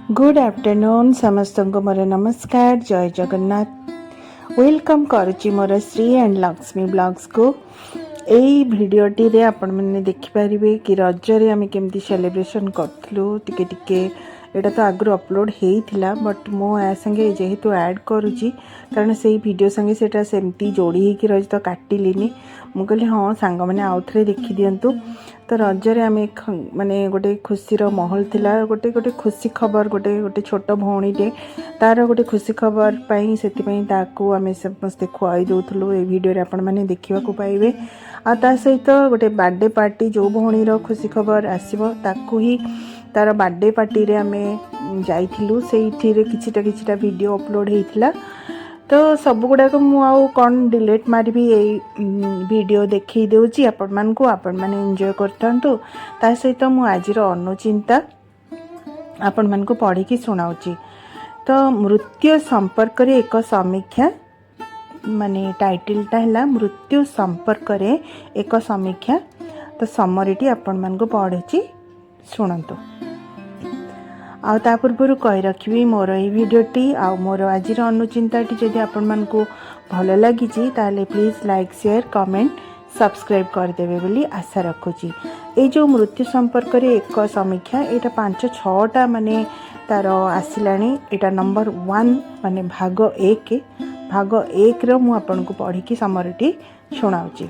Good afternoon समस्त को मोर नमस्कार जय जगन्नाथ वेलकम करुच्ची मोर श्री एंड लक्ष्मी ब्लॉग्स को यही भिडटी रे आपण मैंने देखिपारे कि रजरे आम केमती सेलिब्रेशन करूँ टिके एटा तो आगु अपलोड होता बट मो संगे जेहेतु ऐड करुच्ची कारण से वीडियो संगे सेटा सेमती जोड़ी होकर रही तो काटिलीनी मु कहली हाँ सांग मैंने आउ थे देखी दिंतु तो रजरे आम माने गोटे खुशी महल थिला गोटे गोटे खुशी खबर गोटे गोटे छोट भौणीटे तार गोटे खुशी खबर पाई से आम समस्ते खुआई दौलू ये वीडियो आपण मैंने देखा पाइबे आ सहित गोटे बर्थडे पार्टी जो भौणीर खुशी खबर आसो ताकू ही तार बर्थडे पार्टी रे आम जाइलु से किछिटा वीडियो अपलोड होता तो सब गुड़ाक मुझे कौन डिलीट मारी यही वीडियो देखी दूची आपण मैंने एंजॉय करथांतु ता सहित मु आजिर अनुचिंता आपण मानकु पढ़ी की सुनाउची। तो मृत्यु संपर्क रे एक समीक्षा माने टाइटलटा है मृत्यु संपर्क रे एक समीक्षा तो समरीटी आपण मानकु पढ़ी शुणु आ ता पूर्व कही रखी मोर ये भिडटी आ मोर आज अनुचिंताटी जदि आपण मानकु भल लगी please like share comment subscribe करदेवे बोली आशा रखुची। ये जो मृत्यु संपर्क रे एक समीक्षा यहाँ 5-6टा माने तार आसिलानी एटा नंबर 1 माने भाग 1 रो मु आपन को पढ़ी की समरटी शुणाउची।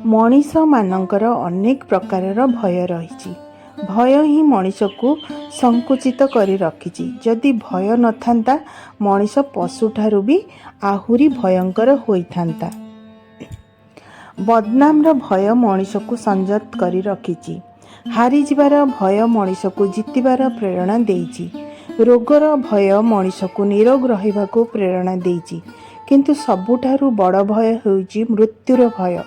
मनीष मानकर अनेक प्रकारर भय रही भय ही मनीष को संकुचित करी रखिछि जदि भय न थांता मनीष पशुठारु भी आहुरी भयंकर होइथांता। बदनामर भय मनीष को संजत करी रखिछि हारी जिबार भय मनीष को जितिबार प्रेरणा देइछि रोगर भय मनीष को निरोग रहिबाको प्रेरणा देइछि किंतु सबुठारु बड़ भय होइछि मृत्युर भय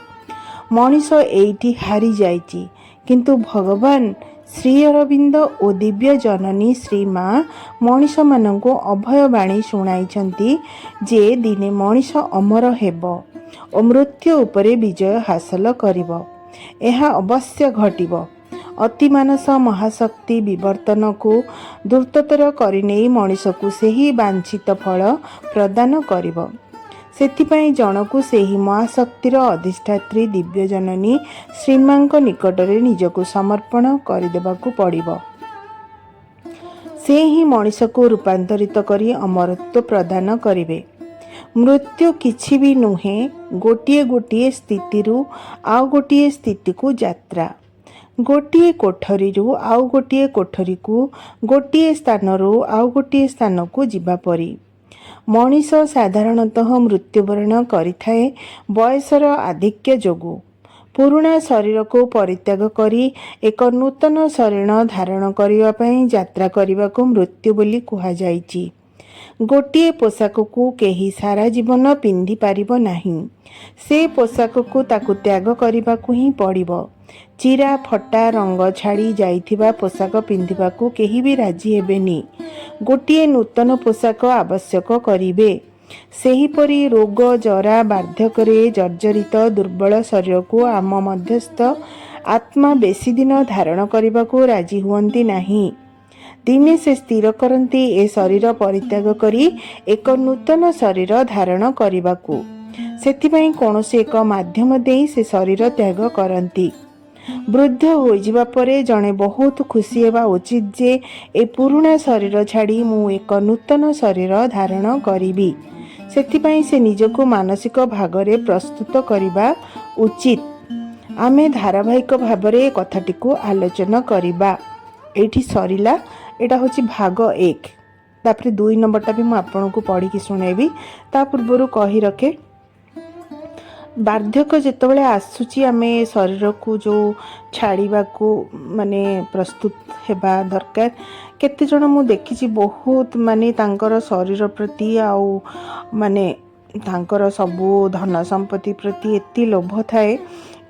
मनीष एइठी हारी जाइछि किंतु भगवान श्री अरविंद और दिव्य जननी श्री माँ मनीष मानक अभयवाणी शुणाई जे दिने मनीष अमर हेब और मृत्यु उपरे विजय हासिल करिब एहा अवश्य घटिब अतिमानस महाशक्ति विवर्तन को द्रुततर करिने मनीष को सही वांछित फल प्रदान करिब सेथिपाई जनकु सेही महाशक्तिर अधिष्ठात्री दिव्य जननी श्रीमांक निकटरे निजको समर्पण करदेबाकू पड़िब से ही मनीष को रूपांतरित करी अमरत्व प्रदान करिवे। मृत्यु किछि भी नुहे गोटिए गोटिए स्थितिरु आउ गोटिए स्थिति को यात्रा गोटिए कोठरीरु आउ गोटिए कोठरी को गोटिए स्थानरु आउ गोटिए स्थान को जिबा परी मनीष साधारणतः मृत्युवरण करिथाए बयसर आधिक्य जोगु पुराणा शरीर को परित्याग करी एक नूतन शरीर धारण करिवा पई यात्रा करिबाकू मृत्यु बोली कुहा जाइछि। गोटिए पोशाक को केही सारा जीवन पिंधि पारिब नाही से पोशाक को ताकू त्याग करिबाकू ही पड़िबो चिरा फटा रंग छाड़ी जाइथिबा पोशाक पिंधिबाकू केही भी राजी हेबेनी गोटिए नूतन पोशाक आवश्यक करिवे सेहीपरि रोग जरा बार्धक्य जर्जरित दुर्बल शरीर को आम मध्यस्थ आत्मा बेसी दिन धारण करिबाकू राजी हुअंती नाही दिने से स्थिर करती ए शरीर परित्याग करी एक नूतन शरीर धारण करिबाकू सेथिपई कौनसी एक माध्यम देई से शरीर त्याग करती वृद्ध हो जिबा परे जणे बहुत खुशी हेबा उचित जे ए पुराणा शरीर छाड़ी मु एक नूतन शरीर धारण करिबी सेथिपई से निजको मानसिक भागरे प्रस्तुत करिबा उचित। आमे धारावाहिक भाबरे कथाटी को आलोचना करिबा एठी सरिला एटा होची भाग 1 तापरे 2 नंबरटा भी मु आपन को पढ़ी की सुनेबी ता पूर्वरु कही रखे बार्धक्य जितेबाला आसूची आम शरीर को जो छाड़ा को माने प्रस्तुत हेबा दरकार केते जण मु देखिछि बहुत माने तांकर शरीर प्रति आउ माने तांकर सबु धन संपत्ति प्रति एति लोभ थाए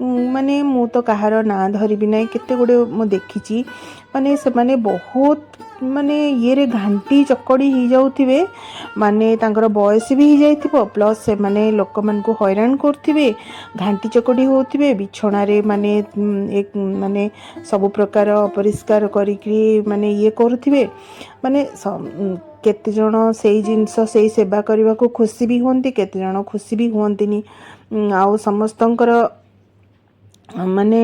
माने मु तो कहार ना धरिबी ना केते गुडे मु देखिछि माने से माने बहुत माने ये घांटी चकड़ी हो जाउथिबे माने तांकर बयस भी हो जाइथिबो प्लस से माने लोक मन को हैरान करथिबे घांटी चकड़ी होथिबे बिछणा रे माने एक माने सब प्रकार अपरिष्कार करिकरी माने ये करथिबे माने केते जण सेई जिंस सेई सेवा करबा को खुशी भी होंती केते जण खुशी भी होंतिनी आउ समस्तंकर माने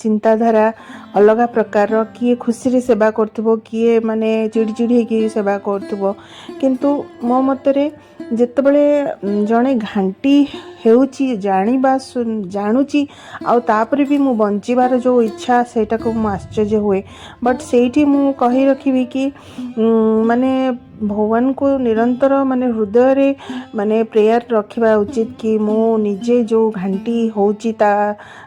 चिंताधारा अलग प्रकार किए खुशी रे सेवा करथबो किए माने चिड़चिड़ी की सेवा करथबो किंतु मो मतरे जेतबेले जणे घांटी हेउची जानिबा जानुची आउ तापरे भी मु बंचिबार जो इच्छा सेटा को मु आश्चर्य हुए बट सेठी मु कहि रखिबी कि माने भगवान को निरंतर माने हृदय रे माने प्रेयर रखिबा उचित कि मु निजे जो घांटी होउची ता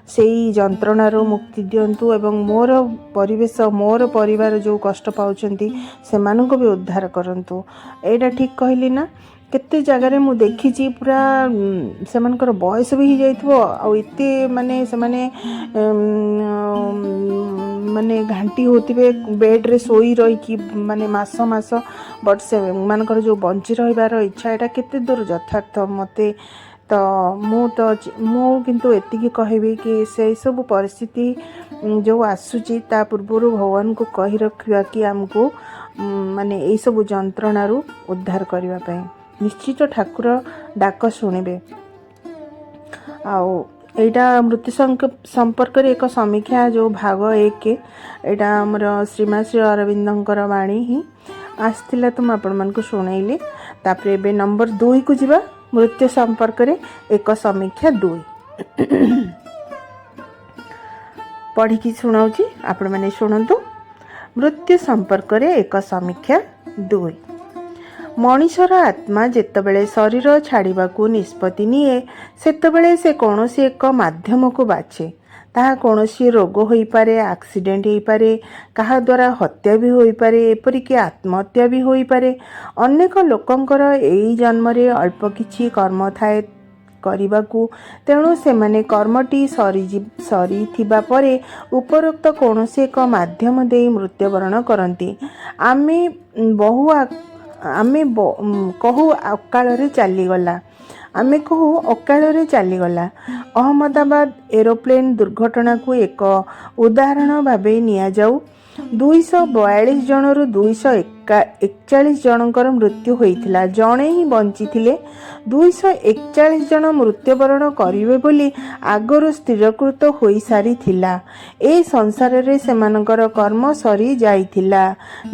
सेई जंत्रणार मुक्ति दियंतु एवं मोर परिवेश मोर परिवार जो कष्ट पाउछंती से मानको भी उद्धार करंतु एटा ठीक कहली ना केते जगह मु देखी पूरा से मानकर बयस भी हो जाइथिबो आ एते माने से माने माने घांटी होतिबे बेड रे सोई रही कि माने मास मास बट से मानकर जो बंची रहिबार इच्छा एटा केते दूर यथार्थ मते तो मु किंतु एतिकी कहबी कि से सब परिस्थिति जो आसुची ता पूर्व भगवान को कहि रखिबा कि हमको माने ए सब जंत्रणारू उद्धार करबा पई निश्चित ठाकुर डाक शुणिबे आउ एटा मृत्यु संपर्क रे एक समीक्षा जो भाग 1 एटा हमर श्रीमा श्री अरविंदंकर वाणी ही आस्थिला तुम आपण मन को सुनाइले तापरे एबे नंबर 2 को जिबा मृत्यु संपर्क रे एक समीक्षा 2 पढ़ी की सुनाउची आपण माने सुनंतु मृत्यु संपर्क रे एक समीक्षा 2 मनीषर आत्मा जेतेबेले शरीर छाड़िबाकू निष्पत्ति निए सेतेबेले से कौनसी एक माध्यम को बाछे ताहा कौनसी रोग होई पारे एक्सीडेंट होई पारे कहा द्वारा हत्या भी होई पारे एपरिक आत्महत्या भी होई पारे अनेक लोकंकर एई जन्म रे अल्प किछि कर्म थाए करबाकू तेणु से माने कर्मटी सरी थिबा परे उपरोक्त कौनसी एक माध्यम देई मृत्युवरण करती आमे बहु आमे कहू अकाल रे चलीगला आमे कहू अकाल रे चलीगला अहमदाबाद एरोप्लेन दुर्घटना को एक उदाहरण भावे निया जाऊ 242 जनरू 241 जनकर मृत्यु होइथिला जणे ही बंची थिले 241 जन मृत्युवरण करिवे बोली आगरो स्थिरकृत होई सारी थिला ए संसार रे सेमानकर कर्म सरी जाइथिला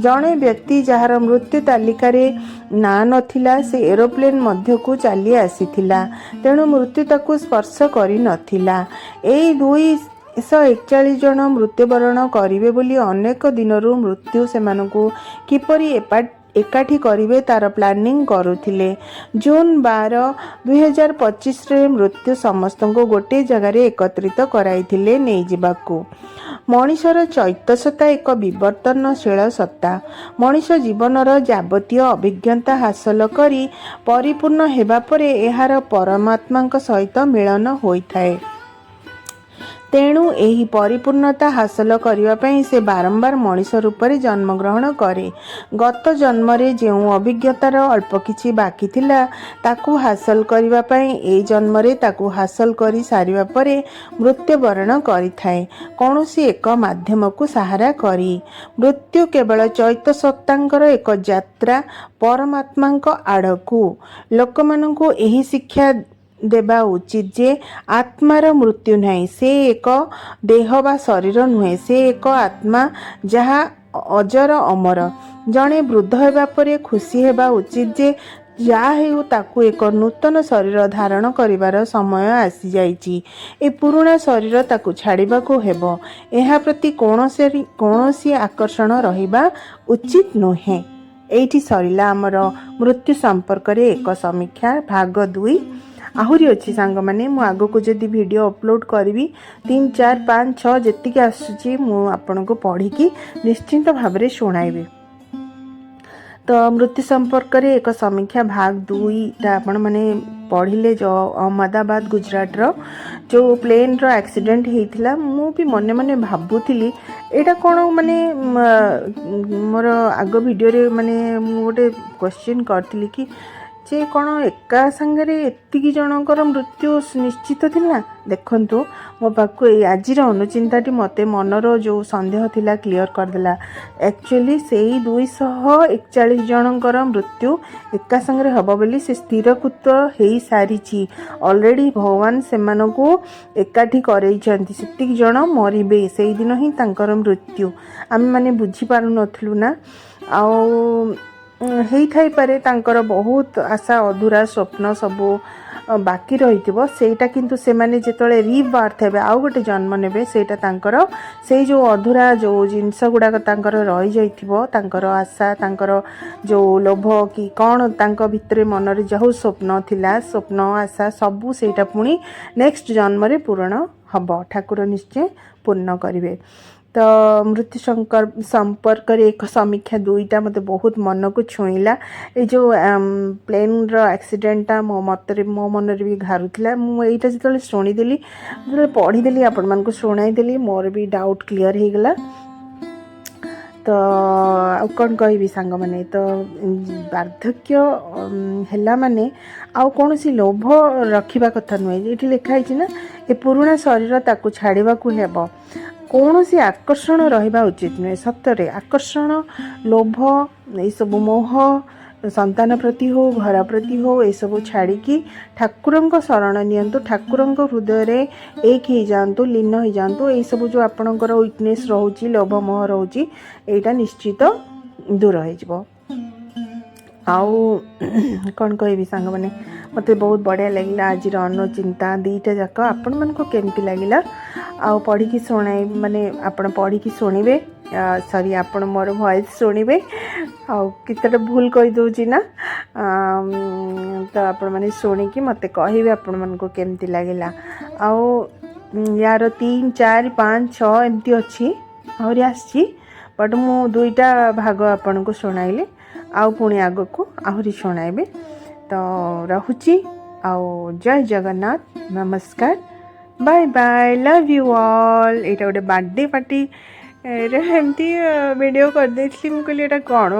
जणे व्यक्ति जहार मृत्यु तालिका रे ना नथिला से एरोप्लेन मध्य को चली आसीथिला तेणु मृत्यु ताकू स्पर्श करि नथिला ए 241 जन मृत्युवरण करिवे बोली अनेक दिनरू मृत्यु सेमानकू किपरि एकाठी करिवे तार प्लानिंग करुथिले जून 12 2025 रे मृत्यु समस्त को गोटे जगह रे एकत्रित कराइथिले नै जिबाकू मनीषर चैतसता एक विवर्तनशील सत्ता मनीष जीवनर जावतीय अभिज्ञता हासिल करी परिपूर्ण हेबा परे एहार परमात्मा सहित मिलन होइथाए तेणु एही परिपूर्णता हासिल करिवा पई से बारंबार मनीष रूप में जन्म ग्रहण करे गत जन्म रे जो अभिज्ञतार अल्प किछि बाकी थिला ताकू हासिल करिवा पई ए जन्म रे ताकू हासिल करि सारिवा परे मृत्युवरण करिथाए कौनसी एक माध्यम को सहारा करी मृत्यु केवल चैत सत्तांकर एक यात्रा परमात्मांक आड़कू लोकमानंकु एही शिक्षा देबा उचित जे आत्मार मृत्यु नहीं से एक देह बा शरीर नुहे से एक आत्मा जहा अजर अमर जड़े वृद्ध हेबा परे खुशी हेबा उचित जे या हेउ ताकू एक नूतन शरीर धारण करिवार समय आसी जाइछि ए पुराना शरीर ताकू छाड़िबाकू हेबो एहा प्रति कौनसी आकर्षण रहिबा उचित नुहे एठी सरिला हमर मृत्यु संपर्क रे एक समीक्षा भाग 2 आहुरी अच्छी सांग माने मु आगो को जदि वीडियो अपलोड करी 3 4 5 6 जेतिक आसुची मु आपन को पढ़ी की निश्चिंत भाव में शुणाइबे तो मृत्यु संपर्क रे एक समीक्षा भाग 2 टा आपण माने पढ़िले जो अहमदाबाद गुजरात रो जो प्लेन रो एक्सीडेंट होता मु भी मने मने भाबुली एटा कौन माने मोर आग वीडियो माने गोटे क्वेश्चन करती कि जे कौन एका सांगे एतिकी जनकर मृत्यु निश्चित थिला देखंतु मो पाखु आज अनुचिंताटी मते मनर जो संदेह थिला क्लियर करदेला एक्चुअली से 241 जनकर मृत्यु एका सांगे हब बोली से स्थिरकृत हो सारी ऑलरेडी भगवान से एकाठी करैछंती सेतिक जन मरिबे से दिन ही तांकर मृत्यु आम माने बुझी पारु नथलु ना आउ हेई पारे तांकर बहुत आशा अधूरा स्वप्न सबू बाकी रही सेटा किंतु से माने जेतले रीबार्थ हेबे आउ गोटे जन्म नेबे सेटा तांकर से जो अधूरा जो जिनस गुड़ाक तांकर रही जाइथिबो तांकर आशा तांकर जो लोभ कि कौन तांक भितरे मनरे जो स्वप्न थिला स्वप्न आशा सबू सेटा पुणी नेक्स्ट जन्म रे पूर्ण हब ठाकुर निश्चय पूर्ण करिवे। तो मृत्यु संपर्क एक समीक्षा दुईटा मत बहुत मन को छुईला ये जो प्लेन रो एक्सीडेंटा मो मतरे मो मन भी घारुला मुझे जो शुणीदेली जो पढ़ीदेली आपण मान को शुणाईदेली मोर भी डाउट क्लियर हो गला। तो कौन कहि सांग मैंने तो वार्धक्य है माने आउ कौन सी लोभ रखा कथा नुहे ये लिखाई ना ये पुराणा शरीर ताकू छाड़ा हेब कौन सी आकर्षण रहा उचित नुहे सतरे आकर्षण लोभ ये सब मोह संतान प्रति हो घर प्रति हो ये सब छाड़ी ठाकुर शरण नियंतु ठाकुर हृदय रे एक ही जातु लीन हो जातु ये सब जो आपणकर वीकनेस रोची लोभ मोह रोची एटा निश्चित दूर हो आउ कौन कहि सांग मैंने मत बहुत बढ़िया लगे आज अनुचिंता दीटा जाक आपण मन को केमती लगिला आउ पढ़ी की शुणाई माने आपण पढ़ी की शुणिबे सॉरी आपण मोर वॉइस शुणिबे आउ कितटा भूल कहि दोची ना तो आपण माने शुणिकी मते कहिबे आपण मन को केमती लगिला आउ यार 3 4 5 6 एमती अछि आउरी आछि बट मु दुईटा भाग आपण को शुणाइले आउ पुणी आग को आहुरी शुणाइबे तो रहुची आउ जय जगन्नाथ नमस्कार bye bye love you all. एटा गोटे बर्थडे पार्टी एमती वीडियो कर देथली मु कहली एटा कोन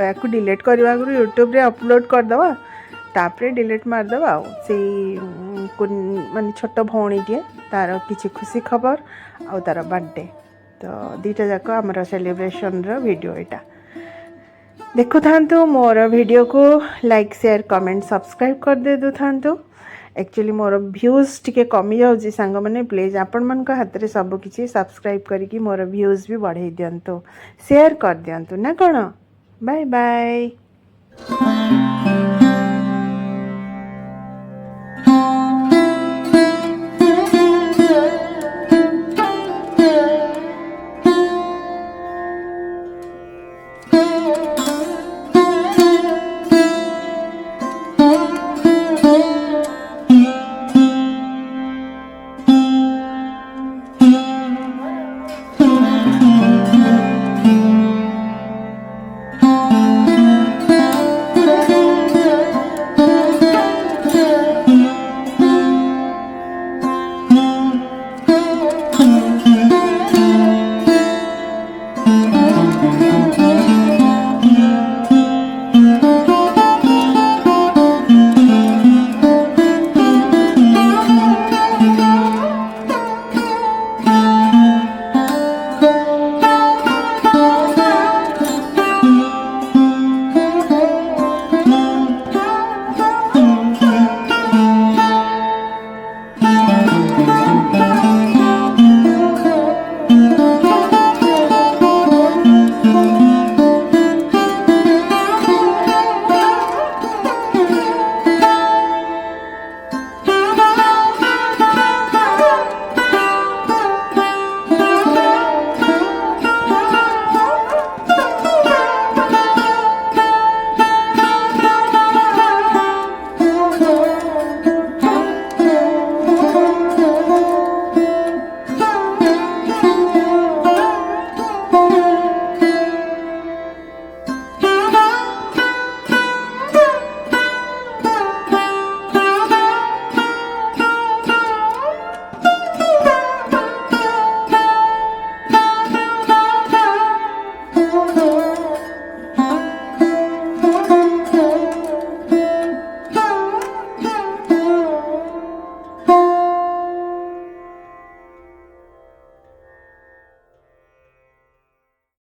याकू डिलीट करबा गुरु यूट्यूब रे अपलोड कर दवा तापरे डिलीट मार दवा से माने छोट भौणीटे तार किछि खुशी खबर आ तार बर्थडे तो दीटा जाक हमर सेलिब्रेशन रो वीडियो एटा देखु थांतु मोर वीडियो को लाइक शेयर कमेंट सब्सक्राइब कर दे दु थांतु एक्चुअली मोर व्यूज टिके कमी जाउची सांग माने प्लीज आपण मन को हाथ रे सब किछि सब्सक्राइब करिकि मोर व्यूज भी बढ़ाई दियंतु शेयर कर दियंतु ना कोन बाय बाय।